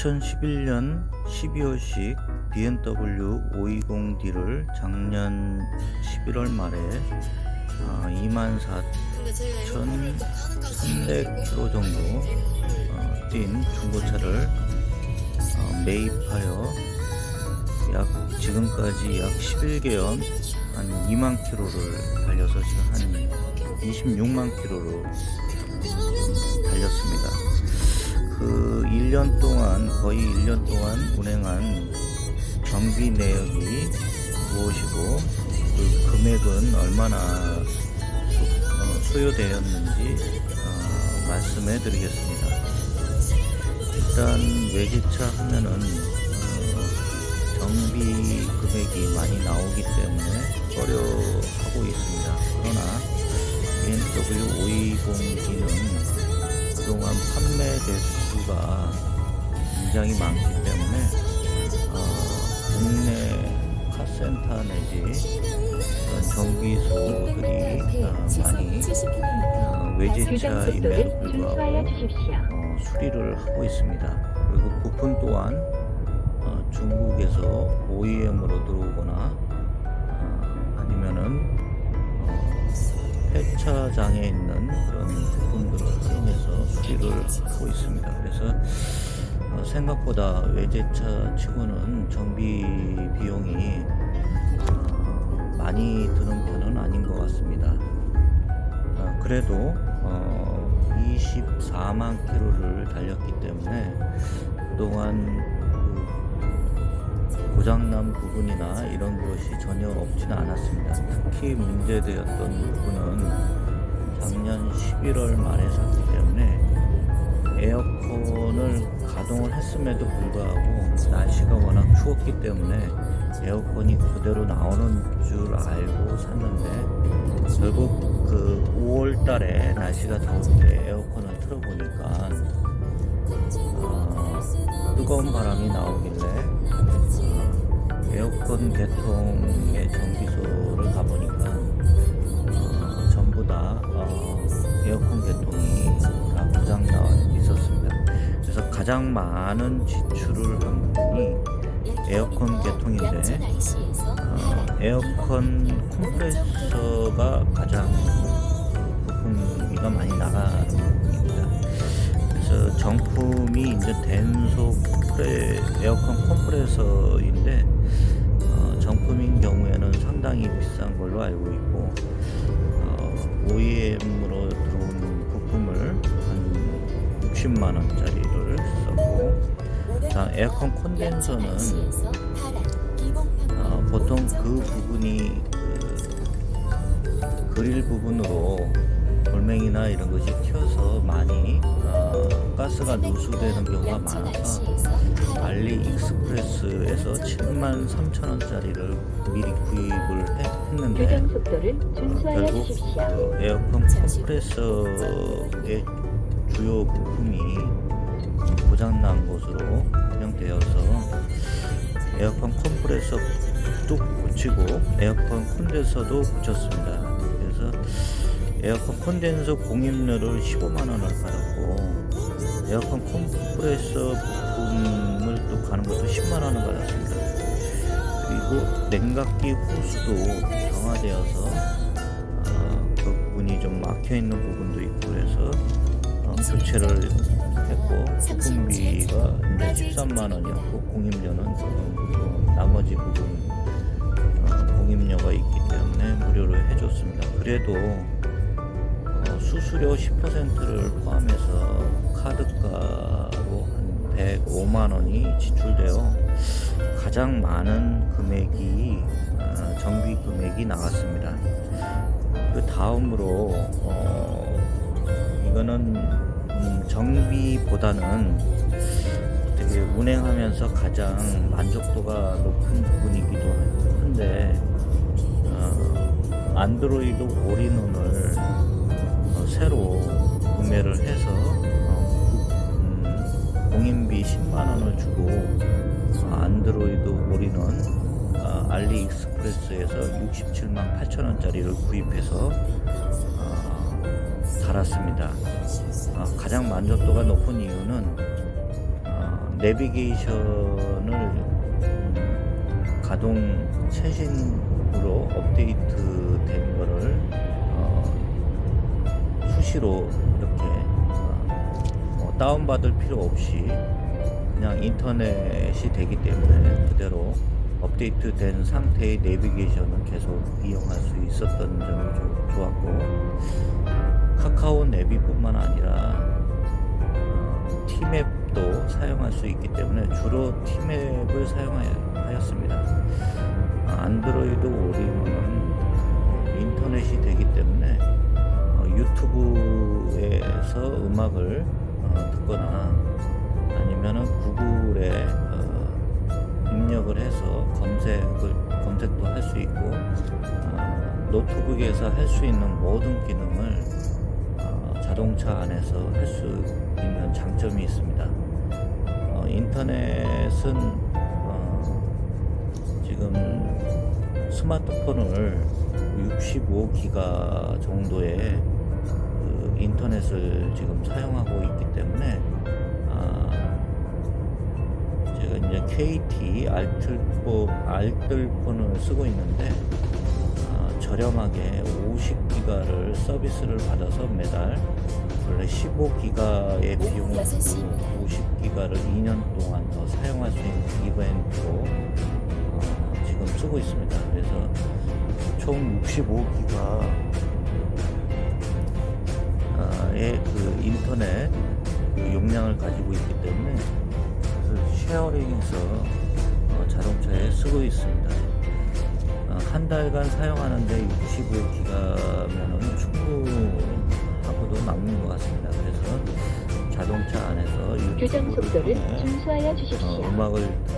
2011년 12월식 BMW 520D를 작년 11월 말에 24,300km 정도 뛴 중고차를 매입하여 지금까지 약 11개월 한 2만 km를 달려서 지금 한 26만 km를 달렸습니다. 그 1년 동안, 거의 1년 동안 운행한 정비 내역이 무엇이고 그 금액은 얼마나 소요되었는지 말씀해 드리겠습니다. 일단 외제차 하면은 정비 금액이 많이 나오기 때문에 꺼려하고 있습니다. 그러나 BMW 520D는 그동안 판매 대수가 굉장히 많기 때문에 국내 카센터 내지 정비소들이 많이 외제차임에도 불구하고 수리를 하고 있습니다. 그리고 부품 또한 중국에서 OEM으로 들어오거나 아니면은 폐차장에 있는 그런 부품들을 활용해서 수리를 하고 있습니다. 그래서 생각보다 외제차 치고는 정비 비용이 많이 드는 편은 아닌 것 같습니다. 그래도 24만 km를 달렸기 때문에 그동안 고장난 부분이나 이런 것이 전혀 없지는 않았습니다. 특히 문제되었던 부분은 작년 11월 말에 샀기 때문에 에어컨을 가동을 했음에도 불구하고 날씨가 워낙 추웠기 때문에 에어컨이 그대로 나오는 줄 알고 샀는데 결국 그 5월 달에 날씨가 더울 때 에어컨을 틀어보니까 뜨거운 바람이 나오길래 에어컨 개통의 정비소를 가보니까 전부 다 에어컨 개통이 다 고장나 있었습니다. 그래서 가장 많은 지출을 한 부분이 에어컨 개통인데 에어컨 컴프레서가 가장 부품비가 많이 나가는 부분입니다. 그래서 정품이 이제 덴소 에어컨 컴프레서인데 정품인 경우에는 상당히 비싼 걸로 알고 있고 OEM으로 들어온 부품을 한 60만 원짜리를 썼고 다음 에어컨 콘덴서는 보통 그 부분이 그릴 부분으로 돌멩이나 이런 것이 튀어서 많이 가스가 누수되는 경우가 많아서 알리익스프레스에서 73,000원짜리를 미리 구입을 했는데 결국 에어컨 컴프레서의 주요 부품이 고장난 것으로 판명되어서 에어컨 컴프레서도 고치고 에어컨 콘덴서도 고쳤습니다. 그래서 에어컨 콘덴서 공임료를 15만원을 받았고 에어컨 컴프레서 부품을 또 가는 것도 10만원을 받았습니다. 그리고 냉각기 호스도 경화되어서 그 부분이 좀 막혀있는 부분도 있고 그래서 교체를 했고 부품비가 이제 13만원이었고 공임료는 나머지 부분 공임료가 있기 때문에 무료로 해줬습니다. 그래도 수수료 10%를 포함해서 카드가로 한 105만원이 지출되어 가장 많은 금액이 정비 금액이 나갔습니다. 그 다음으로 이거는 정비보다는 되게 운행하면서 가장 만족도가 높은 부분이기도 한데 안드로이드 올인원을 새로 구매를 해서 공인비 10만원을 주고 안드로이드 올인원 알리익스프레스에서 67만 8천원짜리를 구입해서 달았습니다. 가장 만족도가 높은 이유는 내비게이션을 가동 최신으로 업데이트된 거를 수시로 이렇게 다운받을 필요 없이 그냥 인터넷이 되기 때문에 그대로 업데이트된 상태의 내비게이션을 계속 이용할 수 있었던 점이 좋았고, 카카오 내비뿐만 아니라 티맵도 사용할 수 있기 때문에 주로 티맵을 사용하였습니다. 안드로이드 오리는 인터넷이 되기 때문에 유튜브에서 음악을 듣거나 아니면은 구글에 입력을 해서 검색도 할 수 있고, 노트북에서 할 수 있는 모든 기능을 자동차 안에서 할 수 있는 장점이 있습니다. 인터넷은 지금 스마트폰을 65기가 정도의 그 인터넷을 지금 사용하고 있기 때문에 제가 이제 KT 알뜰폰을 쓰고 있는데 저렴하게 50기가를 서비스를 받아서 매달 원래 15기가의 비용을 주고 50기가를 2년 동안 더 사용할 수 있는 이벤트로 지금 쓰고 있습니다. 그래서 총 65기가의 그 인터넷 그 용량을 가지고 있기 때문에 쉐어링해서 자동차에 쓰고 있습니다. 한 달간 사용하는데 65기가면은 충분하고도 남는 것 같습니다. 그래서 자동차 안에서 규정 속도를 유튜브를 준수하여 주십시오. 음악을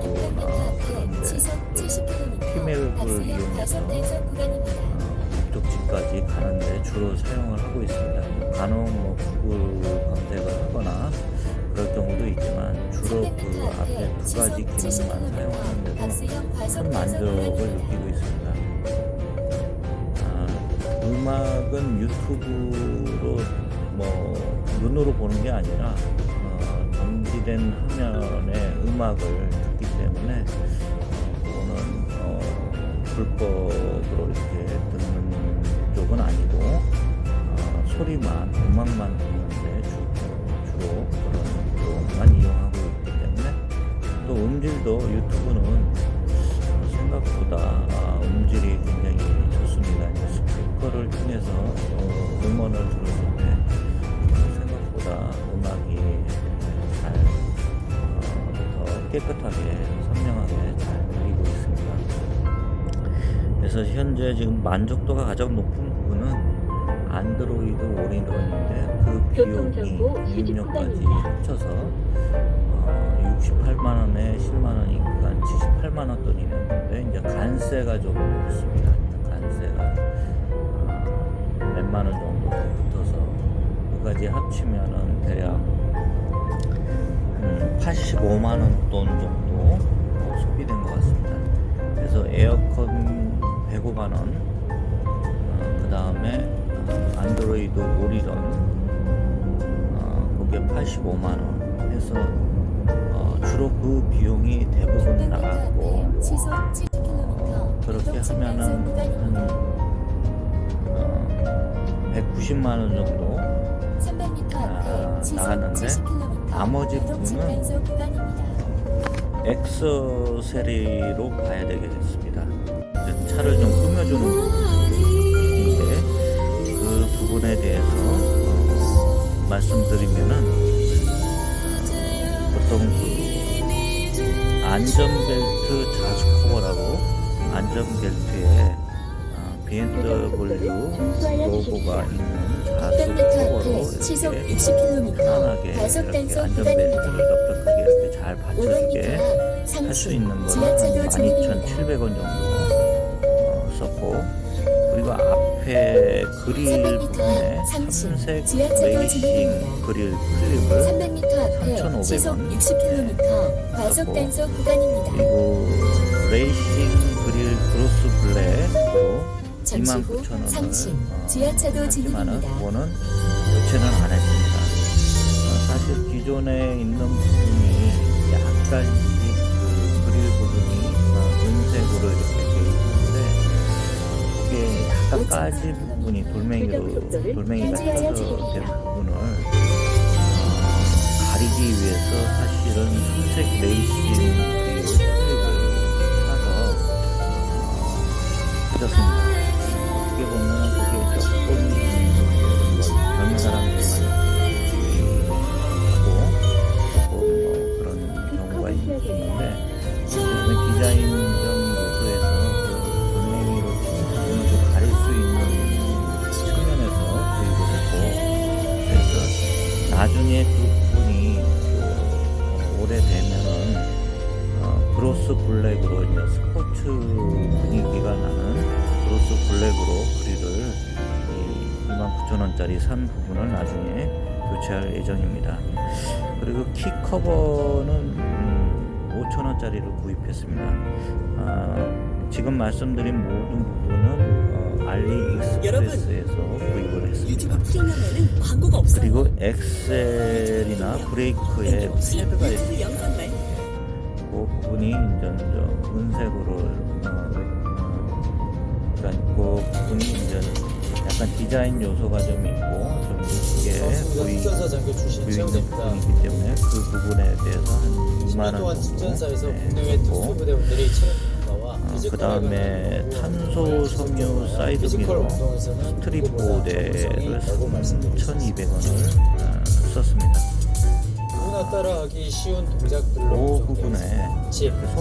듣거나 그런데 티맵을 이용해서 목적지까지 가는데 주로 사용을 하고 있습니다. 간혹 구글 검색을 하거나 그럴 경우도 있지만 주로 그 앞에 두 가지 기능만 사용하는데도 큰 만족을 느끼고 있습니다. 음악은 유튜브로 눈으로 보는 게 아니라 정지된 화면에 음악을 듣기 때문에 그거는 불법으로 이렇게 듣는 쪽은 아니고 소리만 음악만 듣는데 주로 그런 쪽만 이용하고 있기 때문에, 또 음질도 유튜브는 생각보다 음질이 굉장히 좋습니다. 스피커를 통해서 음원을 들었을 때 생각보다 음악이 더 깨끗하게 선명하게 잘 들리고 있습니다. 그래서 현재 지금 만족도가 가장 높은 부분은 안드로이드 올인원인데 그 비용이 구입료까지 합쳐서 68만원에 10만원이니까 78만원 돈이 있는데, 이제 간세가 좀 있습니다. 간세가 몇만원 정도 더 붙어서 그까지 합치면은 대략 85만원 돈 정도 소비된 것 같습니다. 그래서 에어컨 105만원, 그 다음에 안드로이드 올인원 그게 85만원 해서 주로 그 비용이 대부분 나갔고, 그렇게 하면은 한 190만원 정도 나갔는데, 나머지 부분은 액세서리로 봐야 되겠습니다. 차를 좀 꾸며주는 부분인데 그 부분에 대해서 말씀드리면은 보통 그 안전벨트 자수 커버라고 안전벨트에 BMW 로고가 있는 자수 커버로 이렇게 편안하게 이렇게 안전벨트를 넉넉하게 이렇게 잘 받쳐주게 할 수 있는 거는 12,700원 정도 썼고, 그리고 앞에 그릴 부분에 삼색 레이싱 그릴 클립을 3,500원 썼고, 그리고 레이싱 그릴 크로스 블랙으로 29,000원을 하지만은 그거는 교체는 안 했습니다. 사실 기존에 있는 부분이 약간씩 그 그릴 부분이 은색으로 이렇게 돼 있는데 그게 약간 까진 부분이 돌멩이가 쳐서 된 부분을 가리기 위해서 사실은 순색 레이싱 그릴 클립을 사서 붙였습니다. 어떻게 보면 그게 조금 젊은 사람들만 하고 조금 그런 경우가 있는데 요즘에 디자인적 요소에서 그 돌멩이로 친 부분을 좀 가릴 수 있는 측면에서 구입을 했고 그래서 나중에 그 부분이 또 오래되면은 브로스 블랙으로 이제 스포츠 분위기가 나는 브로스 블랙으로 그릴을 29,000원짜리 산 부분을 나중에 교체할 예정입니다. 그리고 키 커버는 5,000원짜리를 구입했습니다. 지금 말씀드린 모든 부분은 알리익스프레스에서 구입을 했습니다. 광고가 없어요. 그리고 엑셀이나 브레이크에 패드가 있습니다. 그 부분이 이제 은색으로 그러니까 그 부분이 이제 약간 디자인 요소가 좀 있고 좀 이쁘게 보이는 부분이기 때문에 그 부분에 대해서 한 2만 원 정도 했고 그 다음에 탄소 섬유 사이드 미러 스트립 보드를 3,200원을 썼습니다. 따라하기 쉬운 동작들로 그 부분에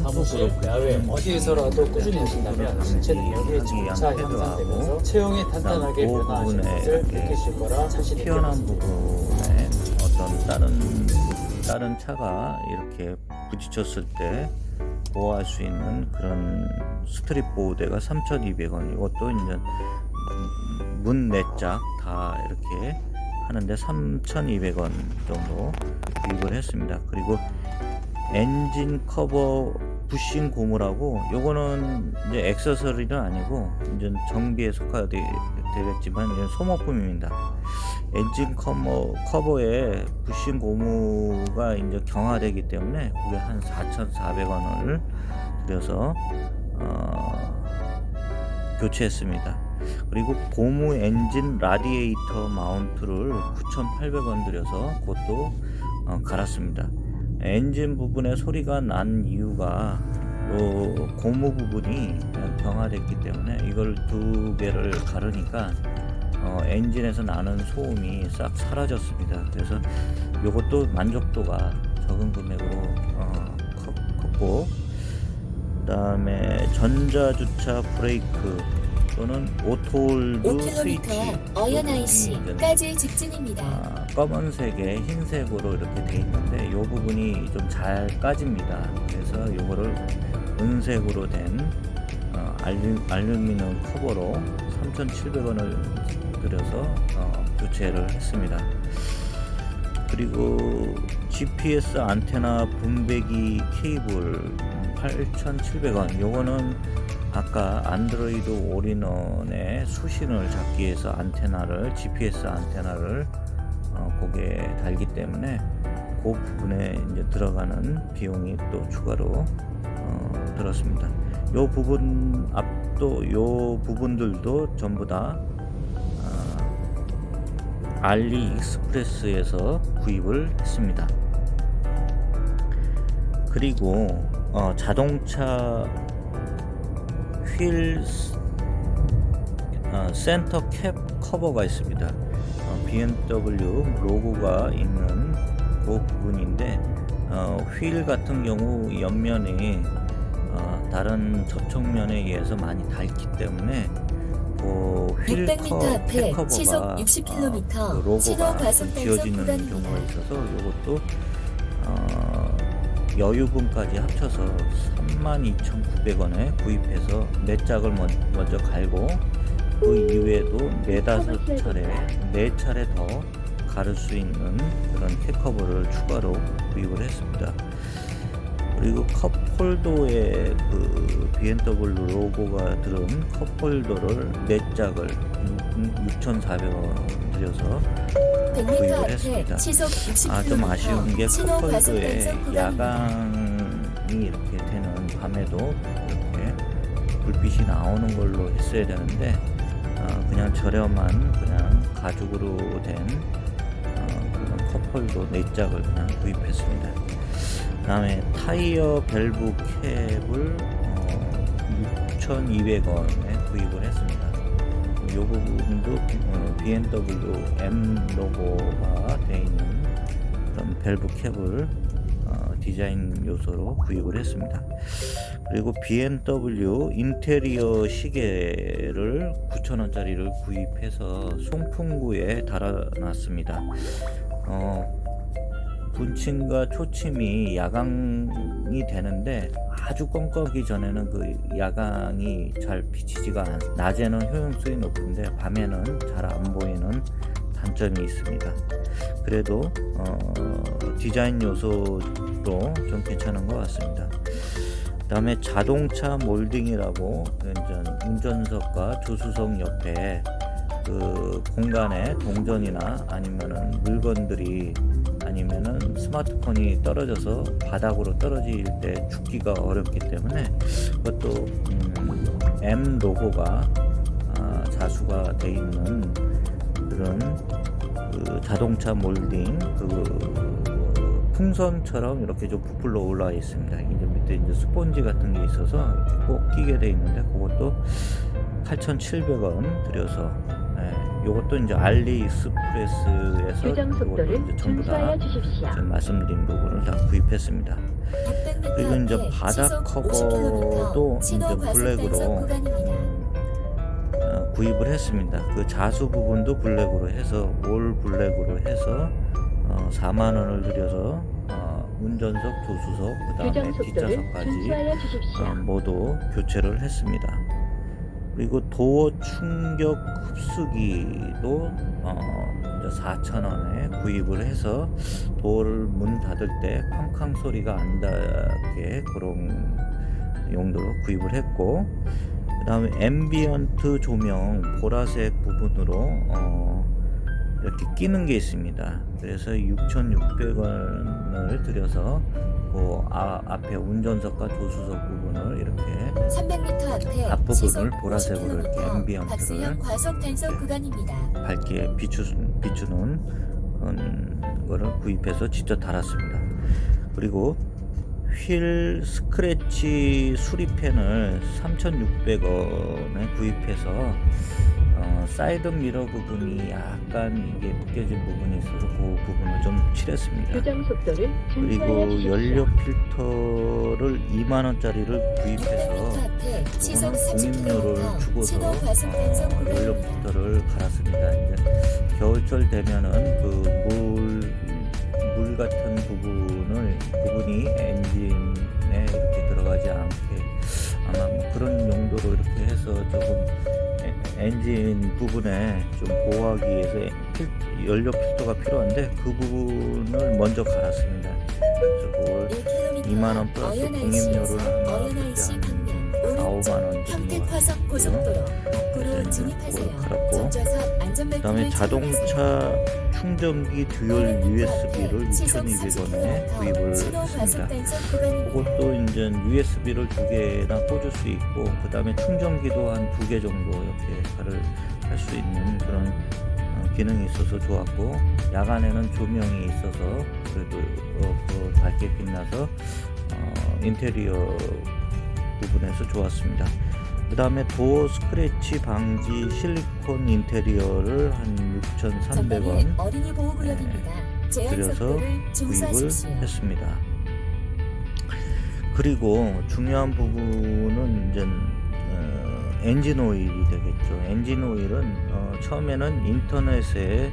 사무실, 야외 어디에서라도 꾸준히 하신다면 신체 능력이 점차 향상되면서 체형이 탄탄하게 변화하시는 것을 느끼실 거라 자신 있게 튀어나온 부분에 어떤 다른 차가 이렇게 부딪혔을 때 보호할 수 있는 그런 스트립 보호대가 3,200원. 이것도 이제 문 4짝 다 이렇게 하는데 3,200원 정도 구입을 했습니다. 그리고 엔진 커버 부싱 고무라고 요거는 이제 액세서리는 아니고 이제 정비에 속하되겠지만 이제 소모품입니다. 엔진 커버에 부싱 고무가 이제 경화되기 때문에 그게 한 4,400원을 들여서 교체했습니다. 그리고 고무 엔진 라디에이터 마운트를 9,800원 들여서 그것도 갈았습니다. 엔진 부분에 소리가 난 이유가 요 고무 부분이 경화됐기 때문에 이걸 두 개를 가르니까 엔진에서 나는 소음이 싹 사라졌습니다. 그래서 이것도 만족도가 적은 금액으로 컸고, 그 다음에 전자주차 브레이크 또는 오토홀드 스위치 5km 어연IC까지 직진입니다. 검은색에 흰색으로 이렇게 돼 있는데 이 부분이 좀 잘 까집니다. 그래서 이거를 은색으로 된 알루미늄 커버로 3,700원을 들여서 교체를 했습니다. 그리고 GPS 안테나 분배기 케이블 8,700원. 요거는 아까 안드로이드 올인원의 수신을 잡기 위해서 GPS 안테나를 거기에 달기 때문에 그 부분에 이제 들어가는 비용이 또 추가로 들었습니다. 요 부분들도 전부 다 알리익스프레스에서 구입을 했습니다. 그리고 자동차 휠 센터 캡 커버가 있습니다. BMW 로고가 있는 그 부분인데 휠 같은 경우 옆면이 다른 접촉면에 의해서 많이 닳기 때문에 그 휠 600m 앞에 커버가 시속 60km 그 신호 로고가 과속 단속 지워지는 구간입니다. 경우가 있어서 이것도 여유분까지 합쳐서 32,900원에 구입해서 4짝을 먼저 갈고 그 이후에도 4차례 더 가를 수 있는 그런 캡커버를 추가로 구입을 했습니다. 그리고 컵홀더에 그 BMW 로고가 들은 컵홀더를 4짝을 6,400원 들여서 100m 구입을 앞에 했습니다. 시속 60km 좀 아쉬운 게 신호 과속 컵홀더에 단속 구간입니다. 야광 이렇게 되는 밤에도 이렇게 불빛이 나오는 걸로 했어야 되는데 그냥 저렴한 그냥 가죽으로 된 그런 컵홀더 4짝을 그냥 구입했습니다. 그 다음에 타이어 밸브 캡을 6,200원에 구입을 했습니다. 이 부분도 BMW M 로고가 되어 있는 그런 밸브 캡을 디자인 요소로 구입을 했습니다. 그리고 BMW 인테리어 시계를 9,000원짜리를 구입해서 송풍구에 달아놨습니다. 분침과 초침이 야광이 되는데 아주 껌껌하기 전에는 그 야광이 잘 비치지가 않아요. 낮에는 효용성이 높은데 밤에는 잘 안 보이는 단점이 있습니다. 그래도 디자인 요소로 좀 괜찮은 것 같습니다. 그 다음에 자동차 몰딩이라고 운전석과 조수석 옆에 그 공간에 동전이나 아니면은 물건들이 아니면은 스마트폰이 떨어져서 바닥으로 떨어질 때 죽기가 어렵기 때문에 그것도 M 로고가 자수가 되어 있는 그런 그 자동차 몰딩 그 풍선처럼 이렇게 좀 부풀러 올라와 있습니다. 이제 밑에 이제 스폰지 같은 게 있어서 이렇게 꼭 끼게 되어 있는데 그것도 8,700원 들여서 요것도 이제 알리익스프레스에서 규정 속도를 이제 전부 다 준수하여 주십시오. 지금 말씀드린 부분을 다 구입했습니다. 그리고 이제 바닥 커버도 이제 블랙으로 구입을 했습니다. 그 자수 부분도 블랙으로 해서 올 블랙으로 해서 4만 원을 들여서 운전석, 조수석, 그 다음에 규정 속도를 뒷좌석까지 준수하여 주십시오. 모두 교체를 했습니다. 그리고 도어 충격 흡수기도 이제 4,000원에 구입을 해서 도어를 문 닫을 때 쾅쾅 소리가 안 나게 그런 용도로 구입을 했고, 그 다음에 앰비언트 조명 보라색 부분으로 이렇게 끼는 게 있습니다. 그래서 6,600원을 들여서 그 앞에 운전석과 조수석 부분을 이렇게 300m 앞에 앞부분을 보라색으로 이렇게 앰비언트를 박스형 과속 단속 구간입니다. 밝게 비추는 그런 거를 구입해서 직접 달았습니다. 그리고 휠 스크래치 수리펜을 3,600원에 구입해서 사이드 미러 부분이 약간 이게 벗겨진 부분이 있어서 그 부분을 좀 칠했습니다. 규정 속도를 준수하여 그리고 주십시오. 연료 필터를 2만원짜리를 구입해서 600m 앞에 시속 이거는 공임료를 30km 주고서 신호 과속 단속 연료 구간입니다. 필터를 갈았습니다. 이제 겨울철 되면은 그 물 같은 부분이 엔진에 이렇게 들어가지 않게 아마 뭐 그런 용도로 이렇게 해서 조금 엔진 부분에 좀 보호하기 위해서 연료 필터가 필요한데 그 부분을 먼저 갈았습니다. 그래서 그걸 2만원 플러스 공임료를 한 4-5만원 평택 화성 고속도로 입구로 진입하세요. 전좌석 안전벨트를 그다음에 자동차 충전기 듀얼 USB를 2,200원에 구입을 했습니다. 그것도 이제 USB를 2개나 꽂을 수 있고, 그 다음에 충전기도 한 2개 정도 이렇게 할 수 있는 그런 기능이 있어서 좋았고, 야간에는 조명이 있어서 그래도 밝게 빛나서 인테리어 부분에서 좋았습니다. 그 다음에 도어 스크래치 방지 실리콘 인테리어를 한 6,300원 어린이 보호구역입니다. 제한 들여서 속도를 구입을 준수하십시오. 했습니다. 그리고 중요한 부분은 이제 엔진 오일이 되겠죠. 엔진 오일은 처음에는 인터넷에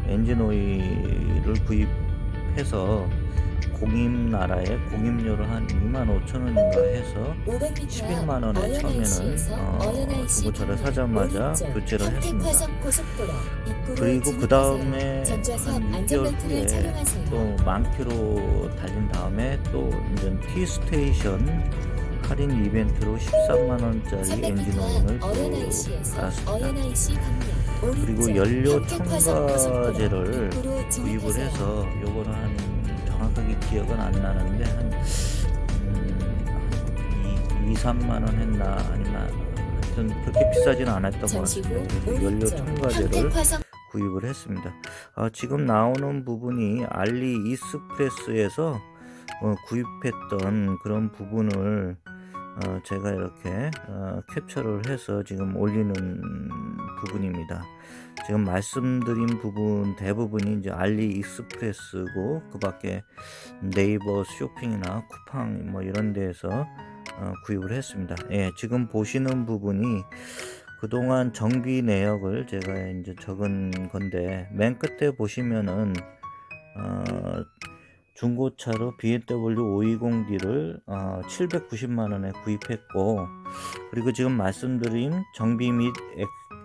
엔진 오일을 구입해서 공임나라에 공임료를 한 25,000원인가 해서 500m 11만 원에 처음에는 중고차를 사자마자 교체를 했습니다. 그리고 그 다음에 한 6개월 후에 또 10,000km 달린 다음에 또 이제 T스테이션 할인 이벤트로 13만 원짜리 엔진 오일을 또 갈았습니다. 그리고 연료 첨가제를 구입을 해서 요거는 한 정확하게 기억은 안 나는데 한 2, 3만 원 했나 아니면 하여튼 그렇게 비싸지는 않았던 것 잠시 후 같습니다. 그래서 연료 오른쪽 첨가제를 황택화성 구입을 했습니다. 지금 나오는 부분이 알리 이스프레스에서 구입했던 그런 부분을 제가 이렇게 캡처를 해서 지금 올리는 부분입니다. 지금 말씀드린 부분 대부분이 이제 알리 익스프레스고 그 밖에 네이버 쇼핑이나 쿠팡 뭐 이런 데에서 구입을 했습니다. 예, 지금 보시는 부분이 그동안 정비 내역을 제가 이제 적은 건데, 맨 끝에 보시면은 중고차로 BMW 520D를 790만 원에 구입했고, 그리고 지금 말씀드린 정비 및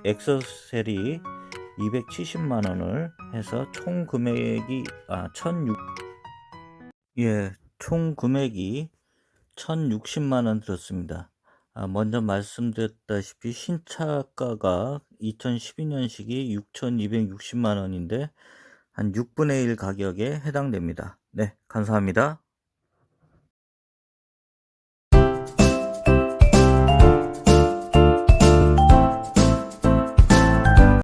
액세서리 270만 원을 해서 총 금액이 총 금액이 1060만 원 들었습니다. 먼저 말씀드렸다시피 신차가가 2012년식이 6260만 원인데 한 6분의 1 가격에 해당됩니다. 네, 감사합니다.